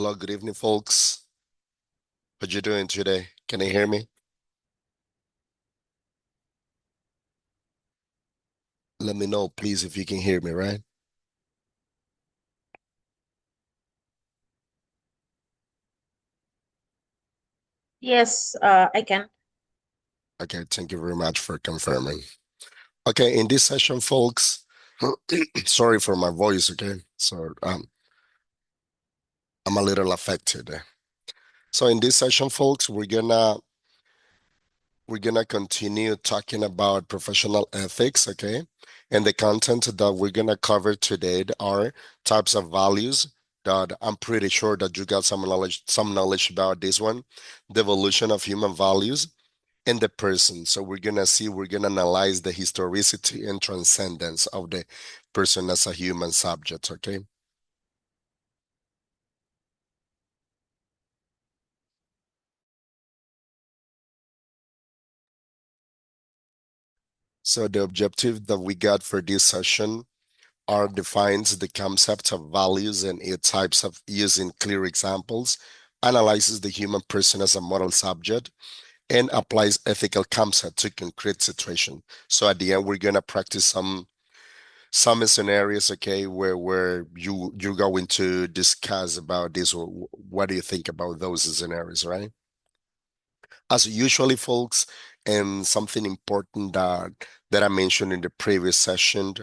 Hello, good evening, folks. What you doing today? Can you hear me? Let me know, please, if you can hear me, right? Yes, I can. Okay, thank you very much for confirming. Okay, in this session, folks, sorry for my voice, okay? So I'm a little affected. So in this session, folks, we're gonna continue talking about professional ethics, okay? And the content that we're gonna cover today are types of values that I'm pretty sure that you got some knowledge about this one, the evolution of human values and the person. So we're gonna analyze the historicity and transcendence of the person as a human subject, okay? So the objective that we got for this session are defines the concept of values and its types of using clear examples, analyzes the human person as a moral subject, and applies ethical concept to concrete situation. So at the end, we're gonna practice some scenarios, okay, where you're going to discuss about this. Or what do you think about those scenarios, right? As usually, folks, and something important that I mentioned in the previous session,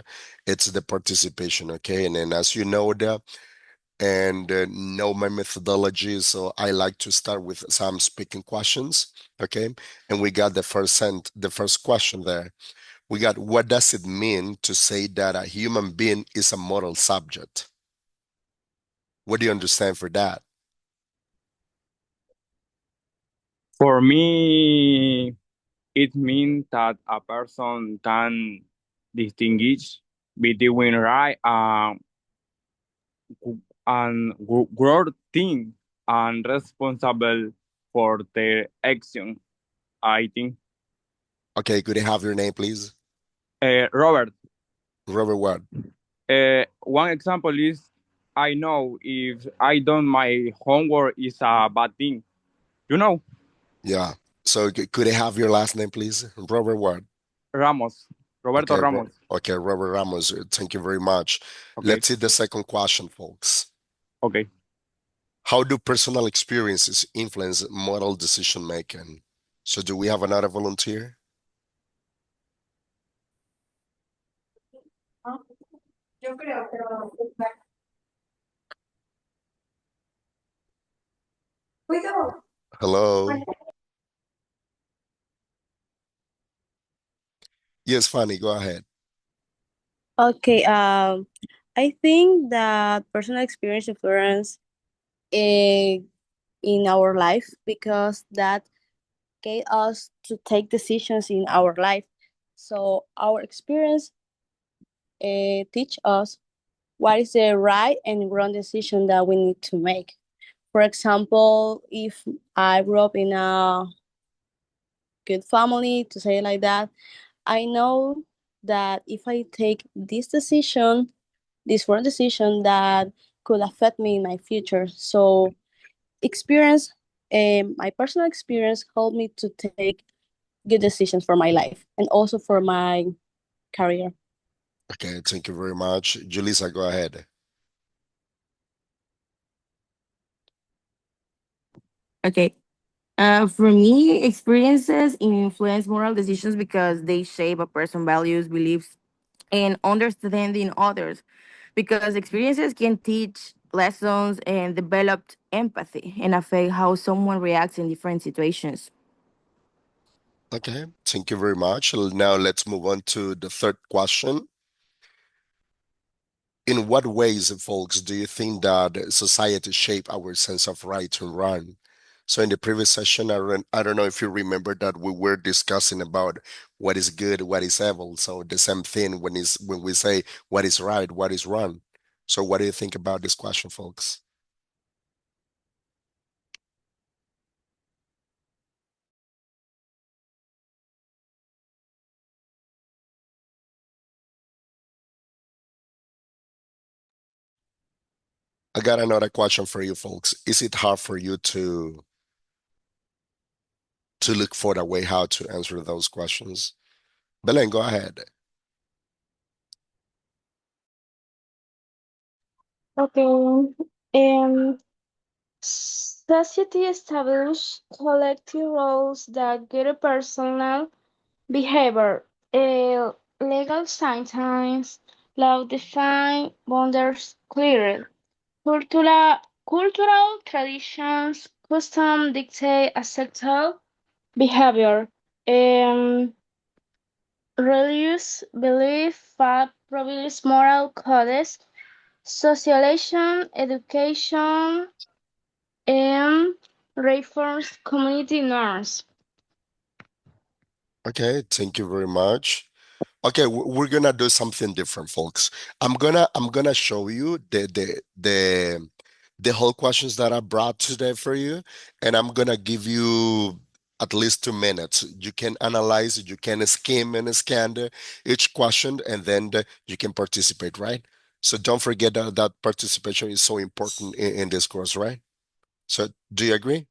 it's the participation, okay? And then as you know that and know my methodology, so I like to start with some speaking questions, okay? And we got the first question there. We got, what does it mean to say that a human being is a moral subject? What do you understand for that? For me, it means that a person can distinguish between right and good thing and responsible for their action. I think. Okay, could I have your name, please? Robert, Robert Ward. one example is I know if I done my homework is a bad thing. You know, Yeah. So could I have your last name, please? Robert Ward. Ramos, Roberto Okay, Ramos. okay, Robert Ramos. Thank you very much. Okay, Let's see the second question, folks. okay. How do personal experiences influence moral decision making? So do we have another volunteer? Yo creo, pero cuidado. Hello. Yes, Fanny, go ahead. Okay, I think that personal experience influence uh, in our life because that get us to take decisions in our life. So our experience teach us what is the right and wrong decision that we need to make. For example, if I grew up in a good family, to say it like that, I know that if I take this decision, this wrong decision that could affect me in my future. So experience, my personal experience helped me to take good decisions for my life and also for my career. Okay, thank you very much. Julissa, go ahead. Okay. For me, experiences influence moral decisions because they shape a person's values, beliefs, and understanding others. Because experiences can teach lessons and develop empathy and affect how someone reacts in different situations. Okay, thank you very much. Now let's move on to the third question. In what ways, folks, do you think that society shape our sense of right and wrong? So in the previous session, I don't know if you remember that we were discussing about what is good, what is evil. So the same thing when we say what is right, what is wrong. So what do you think about this question, folks? I got another question for you folks. Is it hard for you to look for the way how to answer those questions? Belen, go ahead. Okay. Society establishes collective roles that guide personal behavior. Legal sentence, law define boundaries clearly. Cultural traditions, custom dictate acceptable behavior. Um, Religious belief, faith, provides moral codes, socialization, education, and reinforce community norms. Okay, thank you very much. Okay, we're gonna do something different, folks. I'm gonna show you the whole questions that I brought today for you, and I'm gonna give you at least 2 minutes. You can analyze it, you can skim and scan each question, and then you can participate, right? So don't forget that participation is so important in this course, right? So do you agree?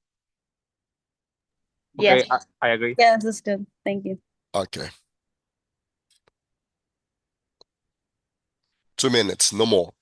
Okay, Yes. I agree. Yes, that's good. Thank you. Okay, 2 minutes, no more.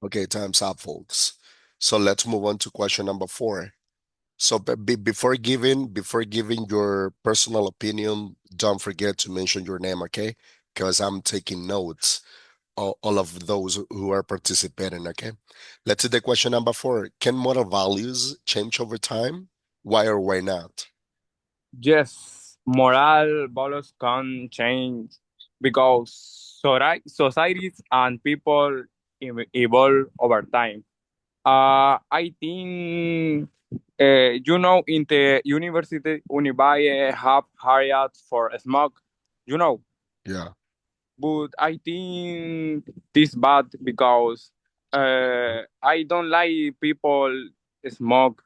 Okay, time's up, folks. So let's move on to question number 4. So before giving your personal opinion, don't forget to mention your name, okay? Because I'm taking notes all of those who are participating, okay? Let's see the question number 4. Can moral values change over time? Why or why not? Yes, moral values can change because societies and people evolve over time. I think in the university, Univalle have hired for smoke, you know, Yeah, but I think this bad because I don't like people smoke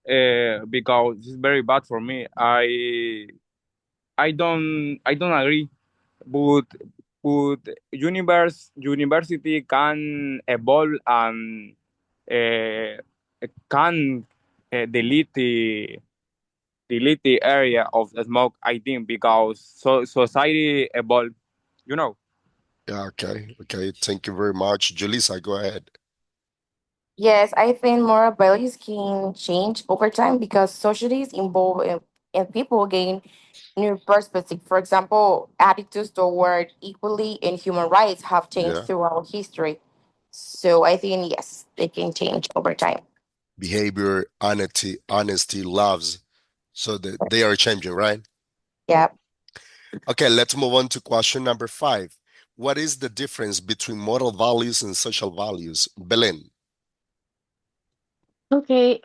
because it's very bad for me. I don't agree, but university can evolve and uh, can delete the area of the smoke. I think because society evolve, you know. yeah, okay. Thank you very much. Julissa, go ahead. Yes, I think moral values can change over time because societies evolve and people gain new perspective. For example, attitudes toward equality and human rights have changed Yeah. throughout history. So I think yes, they can change over time. Behavior, honesty, loves. So they are changing, right? Yeah. Okay, let's move on to question number 5. What is the difference between moral values and social values? Belen. Okay,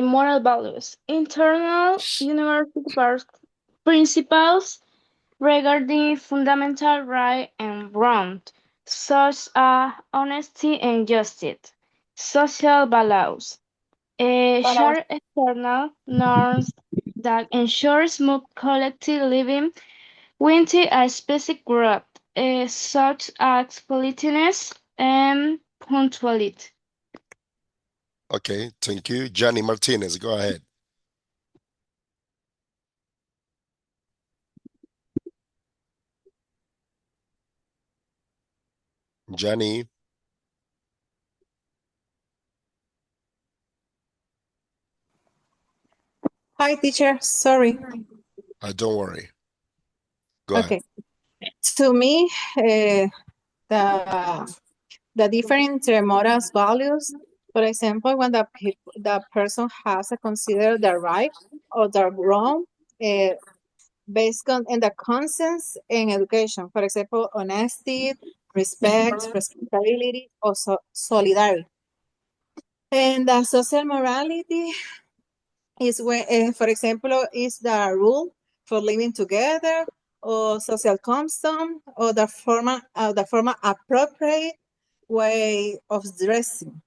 moral values. Internal university principles regarding fundamental right and wrong, such as honesty and justice. Social values. Share external norms that ensure smooth collective living within a specific group, such as politeness and punctuality. Okay, thank you. Johnny Martinez, go ahead. Johnny, Hi, teacher. Sorry. don't worry. Go ahead. Okay. To me, the different moral values, for example, when the person has to consider the right or the wrong, based on in the conscience and education. For example, honesty, respect, responsibility, or solidarity. And the social morality is when, for example, is the rule for living together, or social custom, or the formal appropriate way of dressing.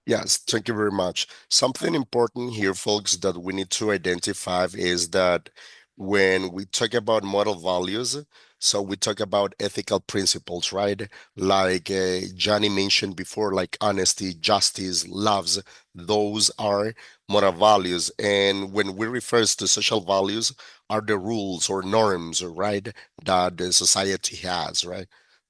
Yes, thank you very much. Something important here, folks, that we need to identify is that when we talk about moral values, so we talk about ethical principles, right? Like Johnny mentioned before, like honesty, justice, loves, those are moral values. And when we refer to social values, are the rules or norms, right, that the society has, right?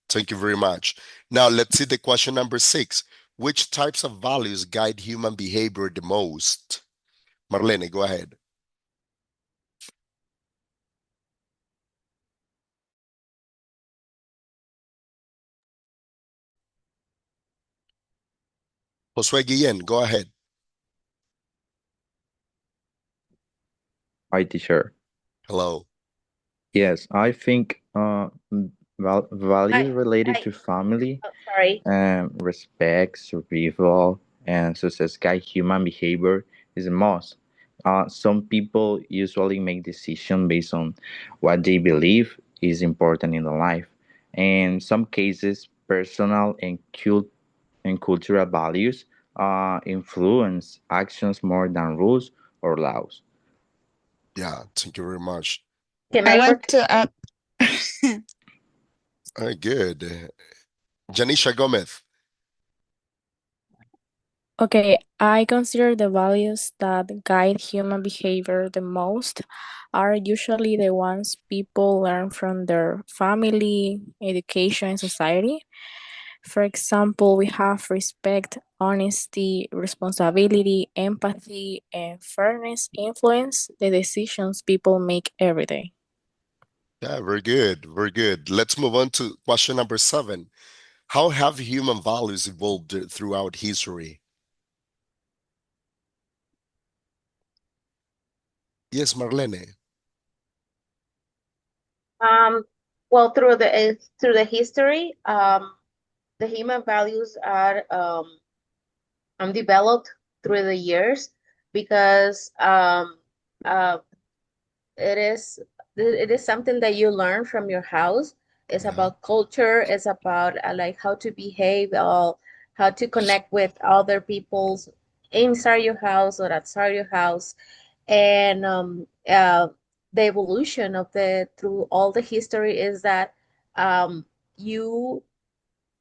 Thank you very much. Now let's see the question number 6. Which types of values guide human behavior the most? Marlene, go ahead. Josue Guillen, go ahead. Hi, teacher. Hello. Yes, I think values related I, to family, sorry. respect, survival, and success guide human behavior is the most. Some people usually make decisions based on what they believe is important in their life. In some cases, personal and cultural values influence actions more than rules or laws. Yeah, thank you very much. Can I I want to add. Very good. Janisha Gomez. Okay, I consider the values that guide human behavior the most are usually the ones people learn from their family, education, and society. For example, we have respect, honesty, responsibility, empathy, and fairness influence the decisions people make every day. Yeah, very good. Very good. Let's move on to question number 7. How have human values evolved throughout history? Yes, Marlene. Well, through the history, the human values are developed through the years because uh, it is it is something that you learn from your house. It's Yeah, about culture. It's about like how to behave or how to connect with other people's inside your house or outside your house, and the evolution of the through all the history is that you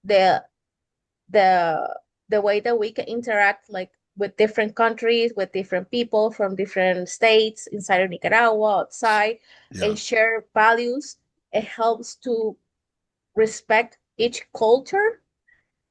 the the the way that we can interact like with different countries, with different people from different states inside of Nicaragua, outside, yeah, and share values. It helps to respect each culture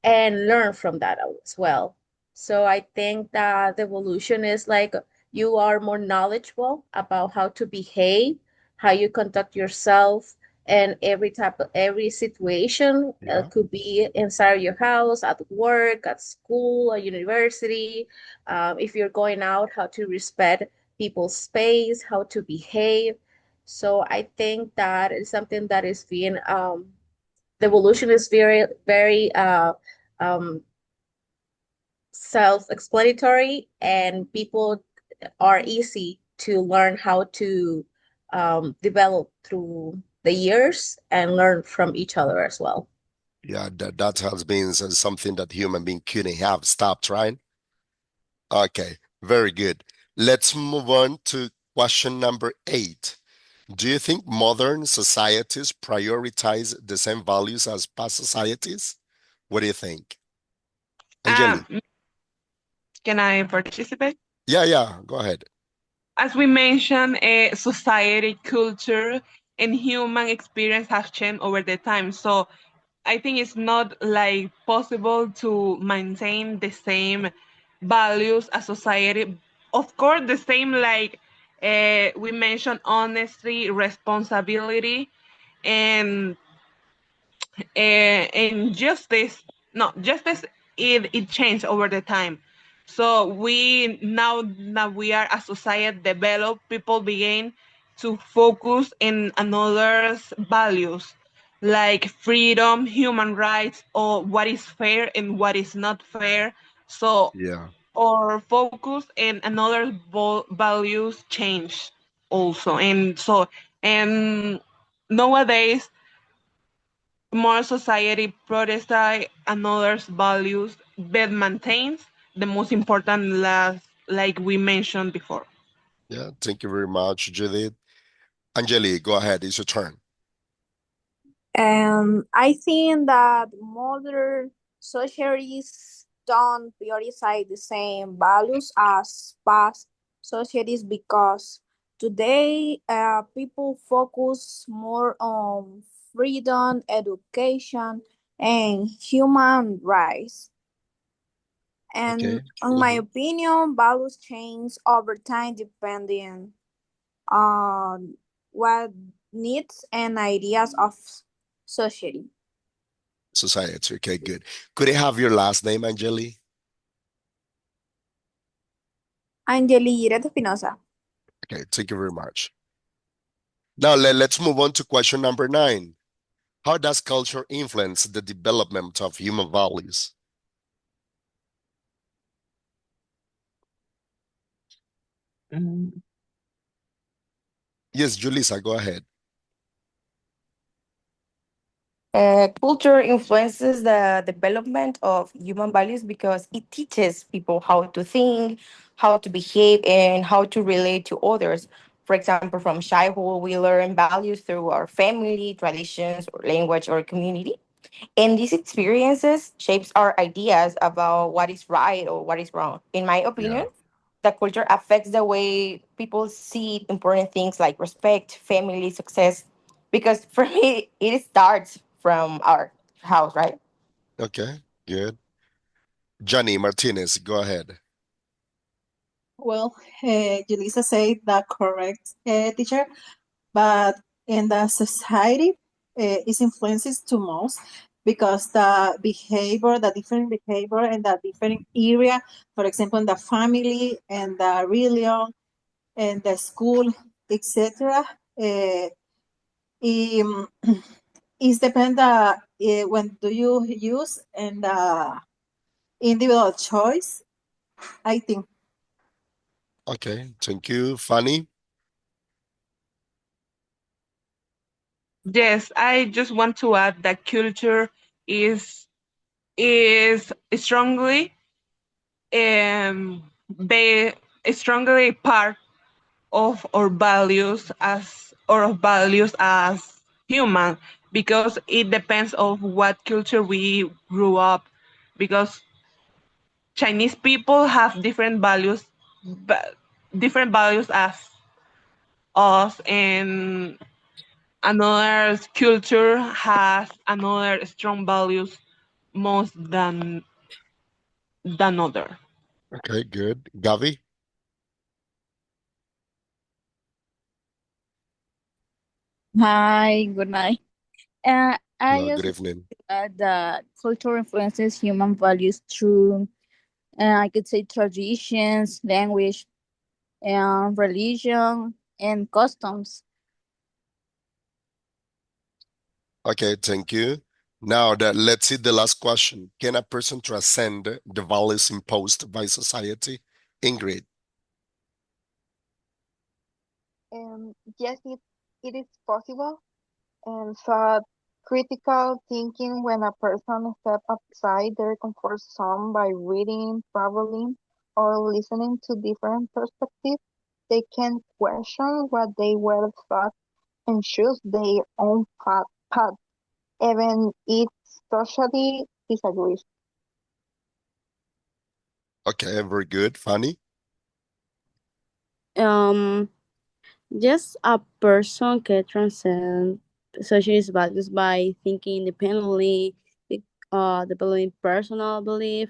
and learn from that as well. So I think that the evolution is like you are more knowledgeable about how to behave, how you conduct yourself, and every situation yeah, could be inside your house, at work, at school, at university. If you're going out, how to respect people's space, how to behave. So I think that is something that is being the evolution is very um, self-explanatory, and people are easy to learn how to develop through the years and learn from each other as well. yeah. That has been something that human being couldn't have stopped, right? Okay, very good. Let's move on to question number 8. Do you think modern societies prioritize the same values as past societies? What do you think? Angeli? Um, can I participate? Yeah, go ahead. As we mentioned, society, culture, and human experience have changed over the time. So I think it's not like possible to maintain the same values as society. Of course, the same like we mentioned honesty, responsibility, and and justice. No, justice it changed over the time. So we now that we are a society developed, people begin to focus in another's values like freedom, human rights, or what is fair and what is not fair. So Yeah. our focus and another values change also, and so and nowadays more society protestai another's values but maintains the most important last like we mentioned before. Yeah, thank you very much, Judith. Angeli, go ahead. It's your turn. I think that modern societies don't prioritize the same values as past societies because today people focus more on freedom, education, and human rights. And Okay. in my opinion, values change over time depending on what needs and ideas of society. Society. Okay, good. Could I have your last name, Angeli? Angeli Espinosa. Okay, thank you very much. Now let's move on to question number 9. How does culture influence the development of human values? Mm. Yes, Julissa, go ahead. Culture influences the development of human values because it teaches people how to think, how to behave, and how to relate to others. For example, from childhood, we learn values through our family, traditions, or language, or community. And these experiences shapes our ideas about what is right or what is wrong. In my Yeah. opinion, the culture affects the way people see important things like respect, family, success. Because for me, it starts from our house, right? Okay, good. Johnny Martinez, go ahead. Well, Julissa said that correct, teacher, but in the society, it influences too most because the different behavior and the different area, for example, in the family and the religion and the school, etc. Uh, um, is depend when do you use and individual choice, I think. Okay, thank you. Fanny? Yes, I just want to add that culture is is strongly they strongly part of our values as human because it depends of what culture we grew up because Chinese people have but different values as us, and another culture has another strong values most than other. Okay, good. Gavi? Hi, good night. I Hello, good also evening. that culture influences human values through, I could say, traditions, language, and religion and customs. Okay, thank you. Now that let's see the last question. Can a person transcend the values imposed by society? Ingrid. Yes, it is possible. And so critical thinking when a person steps outside their comfort zone by reading, traveling, or listening to different perspectives, they can question what they were taught and choose their own path, even if society disagrees. Okay, very good. Funny. Um, just a person can transcend socialist values by thinking independently, developing personal belief.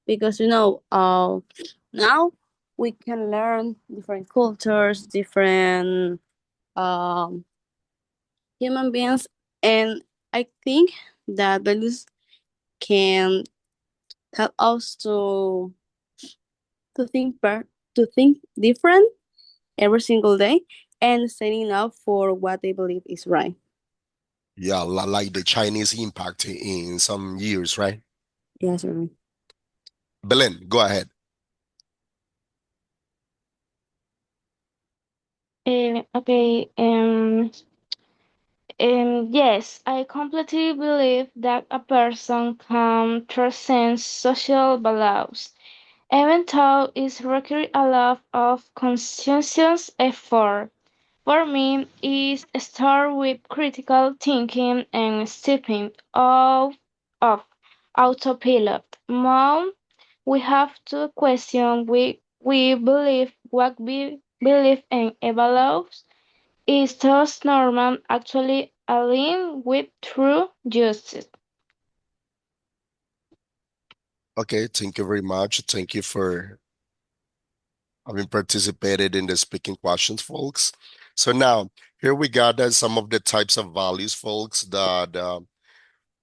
Because now we can learn different cultures, different um human beings, and I think that values can help us to think to think different every single day and standing up for what they believe is right. Yeah, like the Chinese impact in some years, right? Yes, right. Belen, go ahead. Okay. Yes, I completely believe that a person can transcend social values, even though it requires a lot of conscientious effort. For me, it starts with critical thinking and stepping out of autopilot. Mom, we have to question we believe what we believe and evaluate. Is thus normal actually aligned with true justice? Okay, thank you very much. Thank you for having participated in the speaking questions, folks. So now here we got some of the types of values, folks, that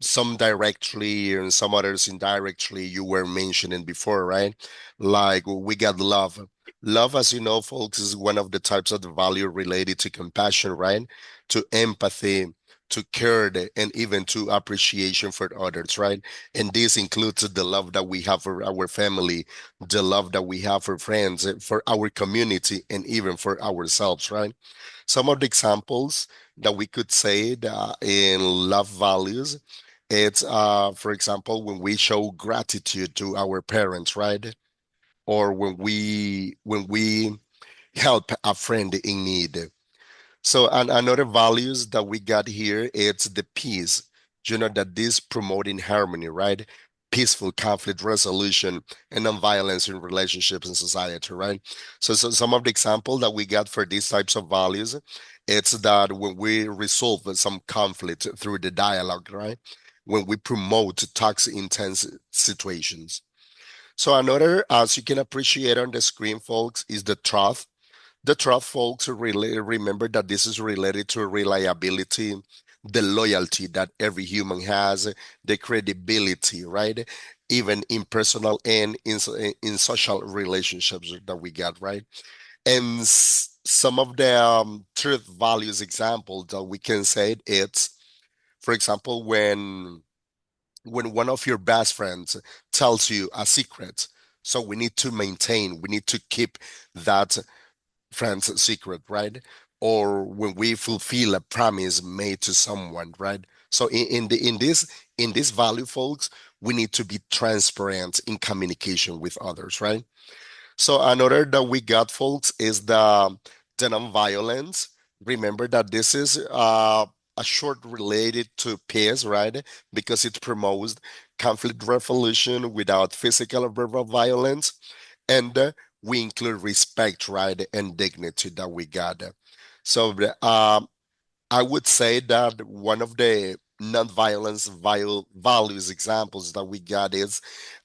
some directly and some others indirectly you were mentioning before, right? Like we got love. Love, as you know, folks, is one of the types of the value related to compassion, right? To empathy, to care, and even to appreciation for others, right? And this includes the love that we have for our family, the love that we have for friends, for our community, and even for ourselves, right? Some of the examples that we could say that in love values, it's for example, when we show gratitude to our parents, right? Or when we help a friend in need. So and another values that we got here, it's the peace. You know that this promoting harmony, right? Peaceful conflict resolution and non-violence in relationships and society, right? So some of the example that we got for these types of values, it's that when we resolve some conflict through the dialogue, right? When we promote toxic intense situations. So another, as you can appreciate on the screen, folks, is the trust. The trust, folks, really remember that this is related to reliability, the loyalty that every human has, the credibility, right? Even in personal and in social relationships that we got, right? And some of the truth values example that we can say it's, for example, when one of your best friends tells you a secret, so we need to keep that friend's secret, right? Or when we fulfill a promise made to someone, right? So in this value, folks, we need to be transparent in communication with others, right? So another that we got, folks, is the non-violence. Remember that this is a short related to peace, right? Because it promotes conflict resolution without physical or verbal violence, and we include respect, right, and dignity that we got. So I would say that one of the non-violence values examples that we got is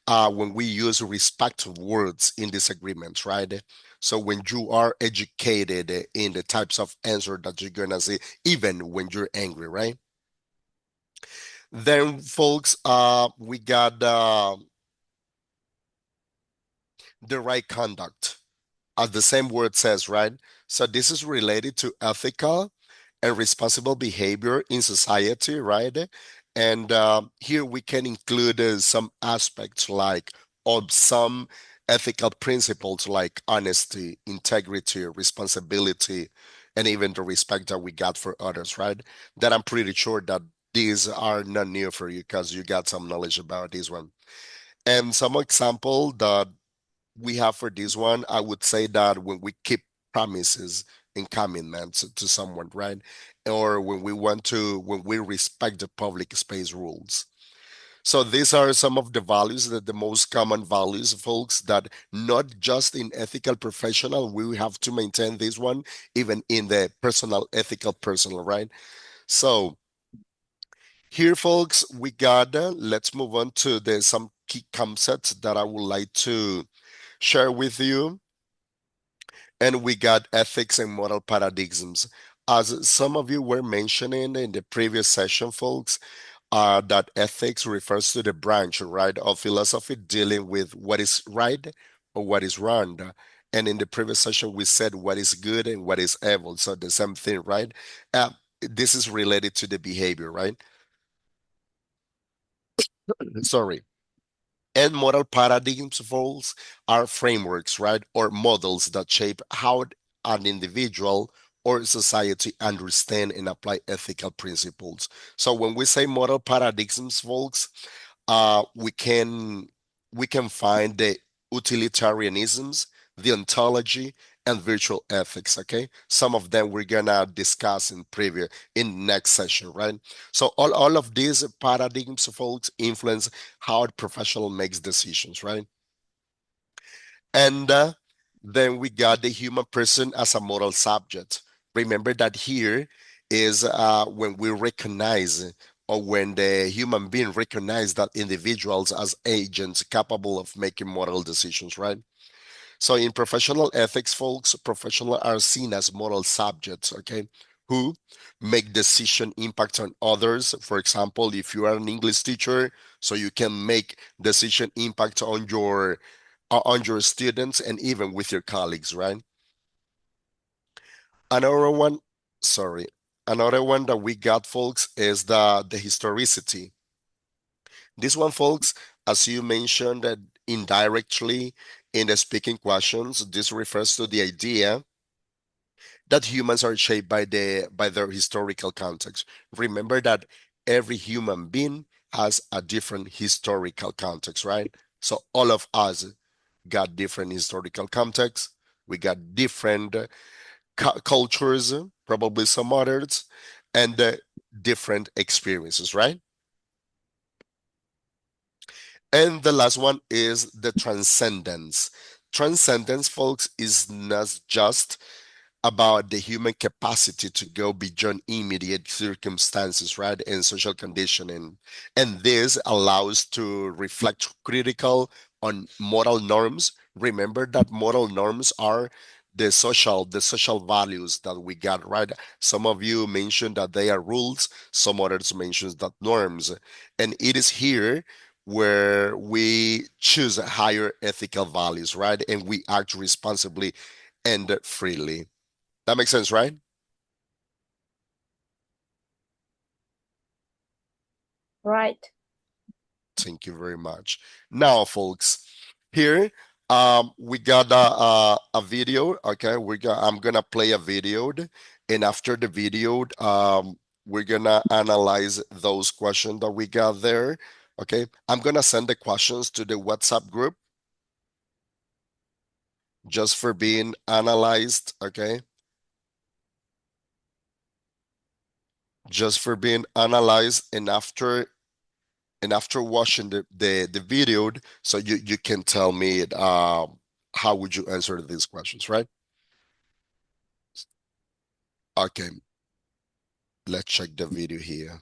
when we use respectful words in disagreements, right? So when you are educated in the types of answer that you're gonna say, even when you're angry, right? Then, folks, we got the right conduct, as the same word says, right? So this is related to ethical and responsible behavior in society, right? And here we can include some aspects like of some ethical principles like honesty, integrity, responsibility, and even the respect that we got for others, right? That I'm pretty sure that these are not new for you because you got some knowledge about this one. And some example that we have for this one, I would say that when we keep promises in comments to someone, right? Or when we respect the public space rules. So these are some of the values, that the most common values, folks, that not just in ethical professional, we have to maintain this one, even in the personal, ethical personal, right? So here, folks, we got, let's move on to some key concepts that I would like to share with you. And we got ethics and moral paradigms. As some of you were mentioning in the previous session, folks, that ethics refers to the branch, right, of philosophy dealing with what is right or what is wrong. And in the previous session, we said what is good and what is evil. So the same thing, right? This is related to the behavior, right? Sorry. And moral paradigms, folks, are frameworks, right, or models that shape how an individual or society understand and apply ethical principles. So when we say moral paradigms, folks, we can find the utilitarianisms, the ontology, and virtual ethics. Okay, some of them we're gonna discuss in next session, right? So all of these paradigms, folks, influence how a professional makes decisions, right? And then we got the human person as a moral subject. Remember that here is when we recognize, or when the human being recognize that individuals as agents capable of making moral decisions, right? So in professional ethics, folks, professionals are seen as moral subjects, okay, who make decision impact on others. For example, if you are an English teacher, so you can make decision impact on your students and even with your colleagues, right? Another one, sorry, another one that we got, folks, is the historicity. This one, folks, as you mentioned that indirectly in the speaking questions, this refers to the idea that humans are shaped by their historical context. Remember that every human being has a different historical context, right? So all of us got different historical contexts. We got different cultures, probably some others, and different experiences, right? And the last one is the transcendence. Transcendence, folks, is not just about the human capacity to go beyond immediate circumstances, right, and social conditioning. And this allows to reflect critical on moral norms. Remember that moral norms are the social values that we got, right? Some of you mentioned that they are rules, some others mentioned that norms. And it is here where we choose higher ethical values, right? And we act responsibly and freely. That makes sense, right? Right. Thank you very much. Now, folks, here we got a video. Okay, I'm gonna play a video, and after the video, we're gonna analyze those questions that we got there. Okay, I'm gonna send the questions to the WhatsApp group just for being analyzed. Okay. Just for being analyzed, and after watching the video, so you can tell me how would you answer these questions, right? Okay, let's check the video here.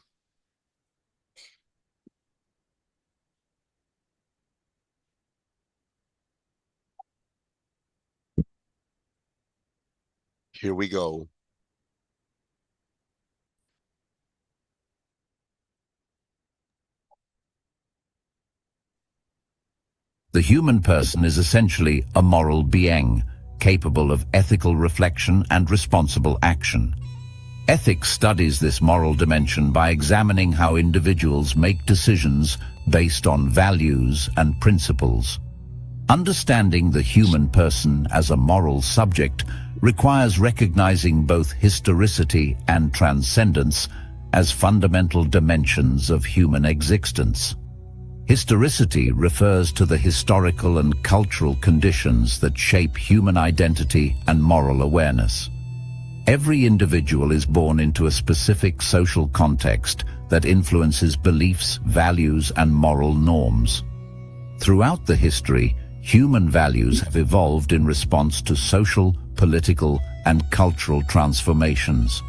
Here we go. The human person is essentially a moral being, capable of ethical reflection and responsible action. Ethics studies this moral dimension by examining how individuals make decisions based on values and principles. Understanding the human person as a moral subject requires recognizing both historicity and transcendence as fundamental dimensions of human existence. Historicity refers to the historical and cultural conditions that shape human identity and moral awareness. Every individual is born into a specific social context that influences beliefs, values, and moral norms. Throughout the history, human values have evolved in response to social, political, and cultural transformations.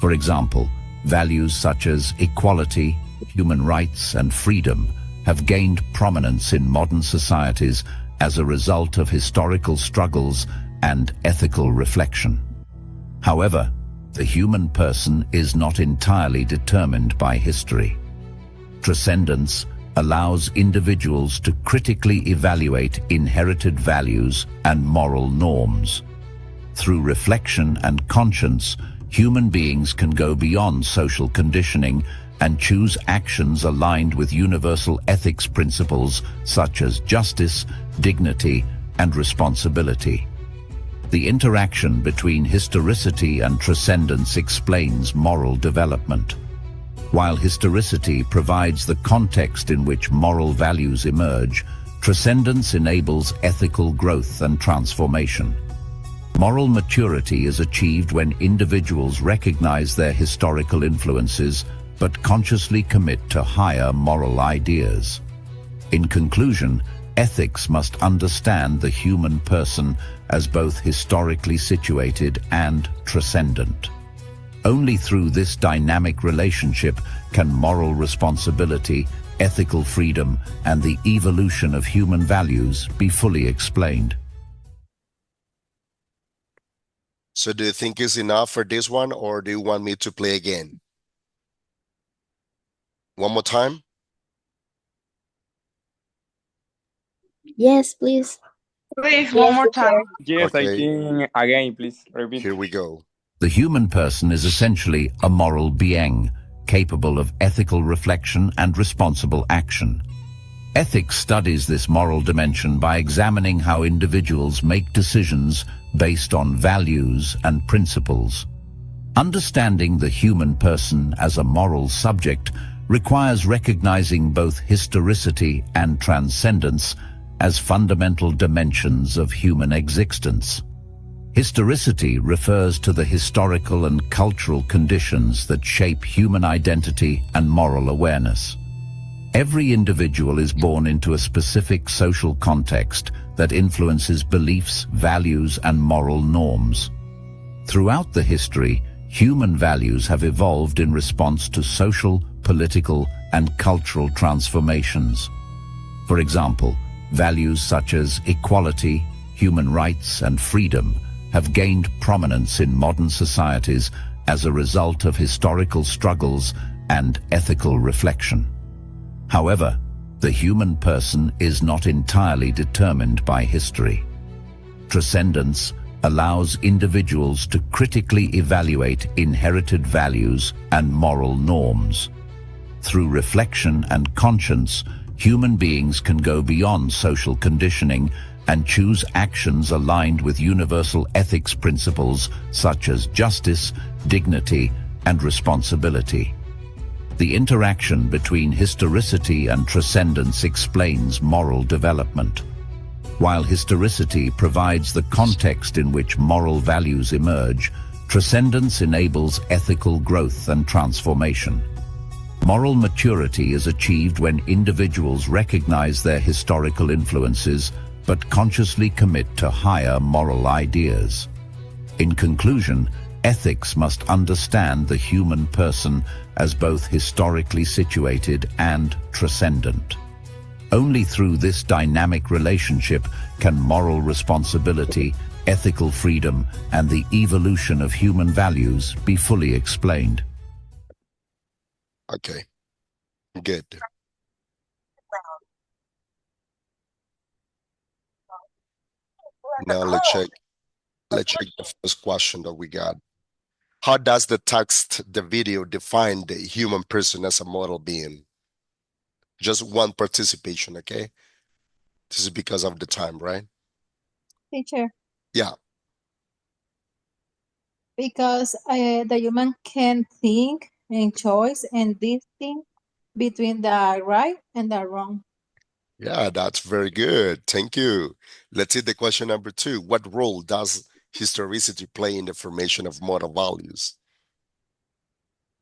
For example, values such as equality, human rights, and freedom have gained prominence in modern societies as a result of historical struggles and ethical reflection. However, the human person is not entirely determined by history. Transcendence allows individuals to critically evaluate inherited values and moral norms. Through reflection and conscience, human beings can go beyond social conditioning and choose actions aligned with universal ethics principles such as justice, dignity, and responsibility. The interaction between historicity and transcendence explains moral development. While historicity provides the context in which moral values emerge, transcendence enables ethical growth and transformation. Moral maturity is achieved when individuals recognize their historical influences but consciously commit to higher moral ideas. In conclusion, ethics must understand the human person as both historically situated and transcendent. Only through this dynamic relationship can moral responsibility, ethical freedom, and the evolution of human values be fully explained. So do you think it's enough for this one, or do you want me to play again? One more time? Yes, please. Please, one more time. Yes, I Okay, think again, please repeat. here we go. The human person is essentially a moral being, capable of ethical reflection and responsible action. Ethics studies this moral dimension by examining how individuals make decisions based on values and principles. Understanding the human person as a moral subject requires recognizing both historicity and transcendence as fundamental dimensions of human existence. Historicity refers to the historical and cultural conditions that shape human identity and moral awareness. Every individual is born into a specific social context that influences beliefs, values, and moral norms. Throughout the history, human values have evolved in response to social, political, and cultural transformations. For example, values such as equality, human rights, and freedom have gained prominence in modern societies as a result of historical struggles and ethical reflection. However, the human person is not entirely determined by history. Transcendence allows individuals to critically evaluate inherited values and moral norms. Through reflection and conscience, human beings can go beyond social conditioning and choose actions aligned with universal ethics principles such as justice, dignity, and responsibility. The interaction between historicity and transcendence explains moral development. While historicity provides the context in which moral values emerge, transcendence enables ethical growth and transformation. Moral maturity is achieved when individuals recognize their historical influences but consciously commit to higher moral ideas. In conclusion, ethics must understand the human person as both historically situated and transcendent. Only through this dynamic relationship can moral responsibility, ethical freedom, and the evolution of human values be fully explained. Okay, good. Now let's check the first question that we got. How does the the video define the human person as a model being? Just one participation, okay? This is because of the time, right? Teacher, Yeah, because the human can think and choice and distinct between the right and the wrong. yeah, that's very good. Thank you. Let's see the question number 2. What role does historicity play in the formation of moral values?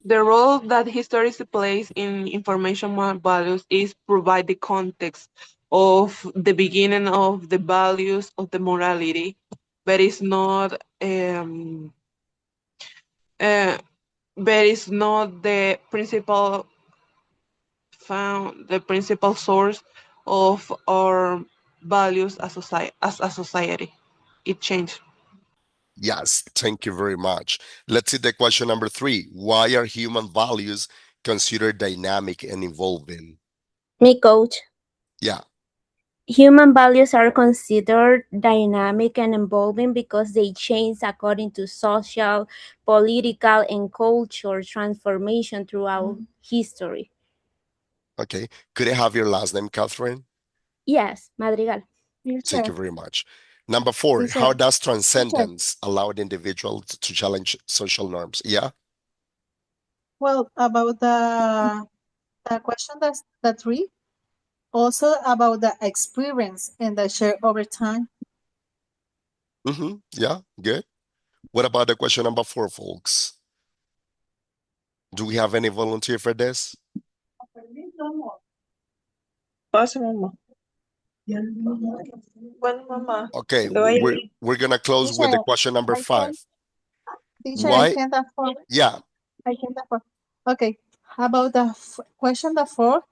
The role that history plays in information moral values is provide the context of the beginning of the values of the morality, but it's not but it's not the principal the principal source of our values as a society. It changed. Yes, thank you very much. Let's see the question number 3. Why are human values considered dynamic and evolving? Me, coach. Yeah, Human values are considered dynamic and evolving because they change according to social, political, and cultural transformation throughout history. okay. Could I have your last name, Catherine? Yes, Madrigal. Thank you very much. Number 4, Teacher, how does teacher. transcendence allow the individual to challenge social norms? Yeah. Well, about the question that 3, also about the experience and the share over time. Yeah, good. What about the question number 4, folks? Do we have any volunteer for this? Okay, we're gonna close with the Teacher, question number I can, 5. teacher, I Why? can afford. Yeah. I can afford. Okay, about the question the 4,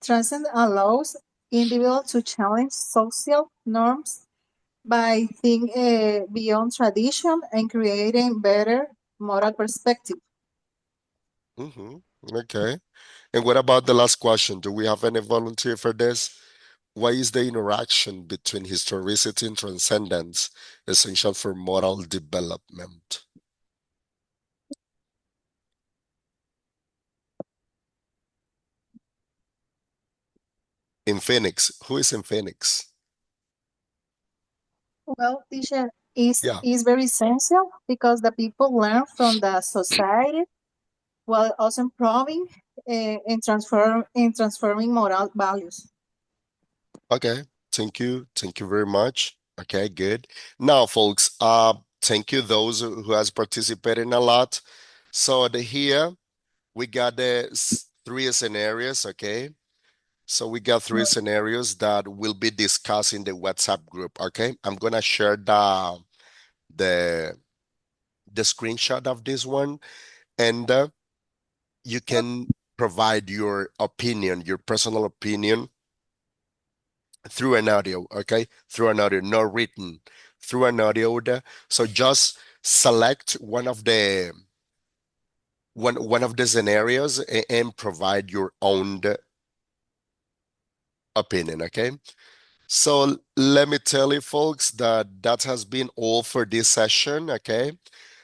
transcend allows individual to challenge social norms by thinking beyond tradition and creating better moral perspective. Okay. And what about the last question? Do we have any volunteer for this? Why is the interaction between historicity and transcendence essential for moral development? In Phoenix, who is in Phoenix? Well, teacher, is Yeah. very essential because the people learn from the society while also improving and transforming moral values. Okay. Thank you. Thank you very much. Okay, good. Now, folks, thank you those who has participated a lot. So here we got the 3 scenarios, okay? So we got 3 scenarios that will be discussed in the WhatsApp group, okay? I'm gonna share the screenshot of this one, and you can provide your opinion, your personal opinion through an audio, okay? Through an audio, not written, through an audio. So just select one of the scenarios and provide your own opinion, okay? So let me tell you, folks, that has been all for this session, okay?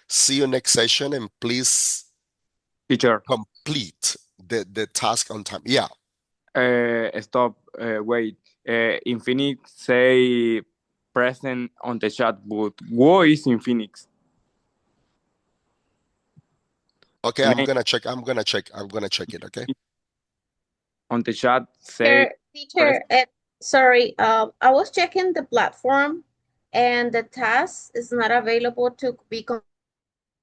See you next session, and please Teacher, complete the task on time. Yeah. stop. Wait. In Phoenix, say present on the chat, but who is in Phoenix? Okay, I'm Name gonna check. I'm gonna check it, okay? on the chat, say present. Teacher, sorry, I was checking the platform and the task is not available to be completed